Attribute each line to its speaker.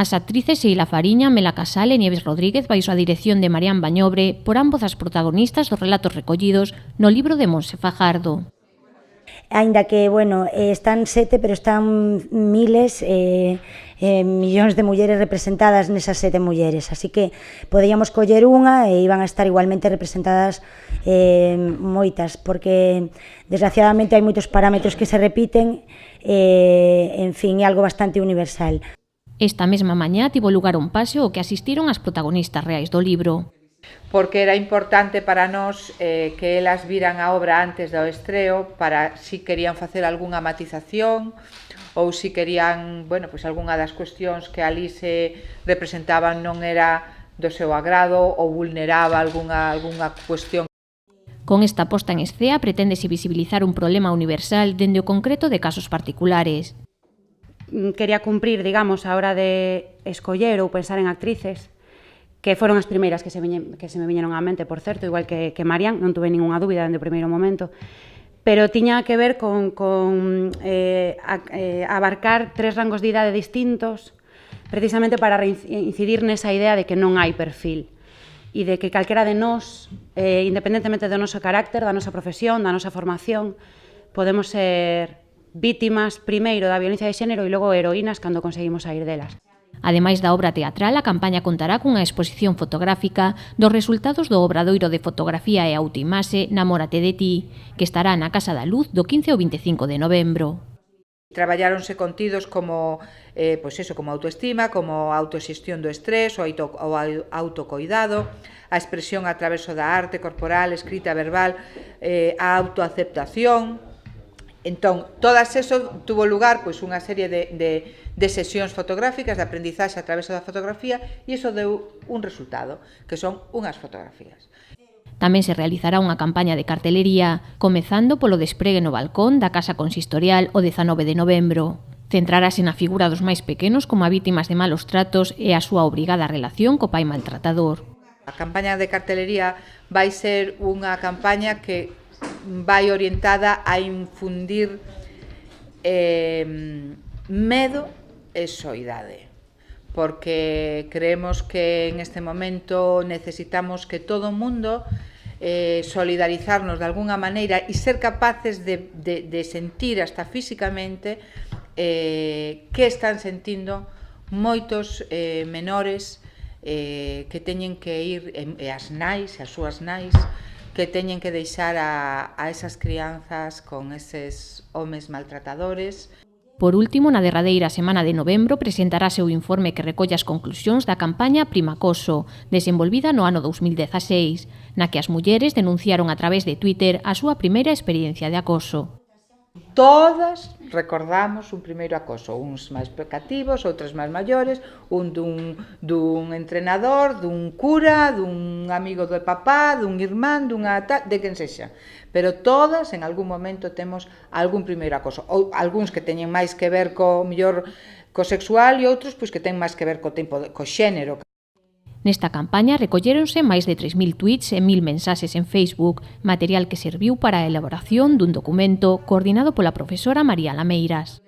Speaker 1: As actrices Sheila Fariña, Mela Casal e Nieves Rodríguez, baixo a dirección de Marián Bañobre, por ambos as protagonistas dos relatos recollidos no libro de Monse Fajardo.
Speaker 2: Aínda que, están 7, pero están miles, millóns de mulleres representadas nesas 7 mulleres, así que podíamos coller unha e iban a estar igualmente representadas moitas, porque desgraciadamente hai moitos parámetros que se repiten, en fin, é algo bastante universal.
Speaker 1: Esta mesma mañá tivo lugar un paseo ao que asistiron as protagonistas reais do libro.
Speaker 3: Porque era importante para nós que elas viran a obra antes do estreo para si querían facer algunha matización ou si querían, algunha das cuestións que ali se representaban non era do seu agrado ou vulneraba algunha cuestión.
Speaker 1: Con esta posta en escena preténdese visibilizar un problema universal dende o concreto de casos particulares.
Speaker 4: Quería cumprir, digamos, a hora de escoller ou pensar en actrices, que foron as primeiras que se me viñeron á mente, por certo, igual que Marián, non tuve ninguna dúbida dende o primeiro momento, pero tiña que ver con abarcar 3 rangos de idade distintos, precisamente para incidir nesa idea de que non hai perfil, e de que calquera de nós, independentemente do noso carácter, da nosa profesión, da nosa formación, podemos ser vítimas primeiro da violencia de xénero e logo heroínas cando conseguimos sair delas.
Speaker 1: Ademais da obra teatral, a campaña contará cunha exposición fotográfica dos resultados do Obradoiro de Fotografía e Autoimaxe Namórate de ti, que estará na Casa da Luz do 15 ao 25 de novembro.
Speaker 3: Traballáronse contidos como como autoestima, como autoxestión do estrés, o autocoidado, a expresión a través da arte corporal, escrita, verbal, a autoaceptación. Entón, todas eso tuvo lugar unha serie de sesións fotográficas, de aprendizaxe a través da fotografía, e iso deu un resultado, que son unhas fotografías.
Speaker 1: Tamén se realizará unha campaña de cartelería, comezando polo despregue no balcón da Casa Consistorial o 19 de novembro. Centrarase na figura dos máis pequenos como a vítimas de malos tratos e a súa obrigada relación co pai maltratador.
Speaker 3: A campaña de cartelería vai ser unha campaña que vai orientada a infundir medo e soidade, porque creemos que en este momento necesitamos que todo o mundo solidarizarnos de alguna maneira e ser capaces de sentir hasta físicamente que están sentindo moitos menores que teñen que ir, e as nais, as súas nais, que teñen que deixar a esas crianzas con eses homes maltratadores.
Speaker 1: Por último, na derradeira semana de novembro presentarase o informe que recolle as conclusións da campaña Primacoso, desenvolvida no ano 2016, na que as mulleres denunciaron a través de Twitter a súa primeira experiencia de acoso.
Speaker 3: Todas recordamos un primeiro acoso, uns máis pecativos, outros máis maiores, un dun entrenador, dun cura, dun amigo do papá, dun irmán, de quen sexa. Pero todas, en algún momento, temos algún primeiro acoso. Ou algúns que teñen máis que ver co sexual e outros que ten máis que ver co xénero.
Speaker 1: Nesta campaña recolléronse máis de 3.000 tweets e 1.000 mensaxes en Facebook, material que serviu para a elaboración dun documento coordinado pola profesora María Lameiras.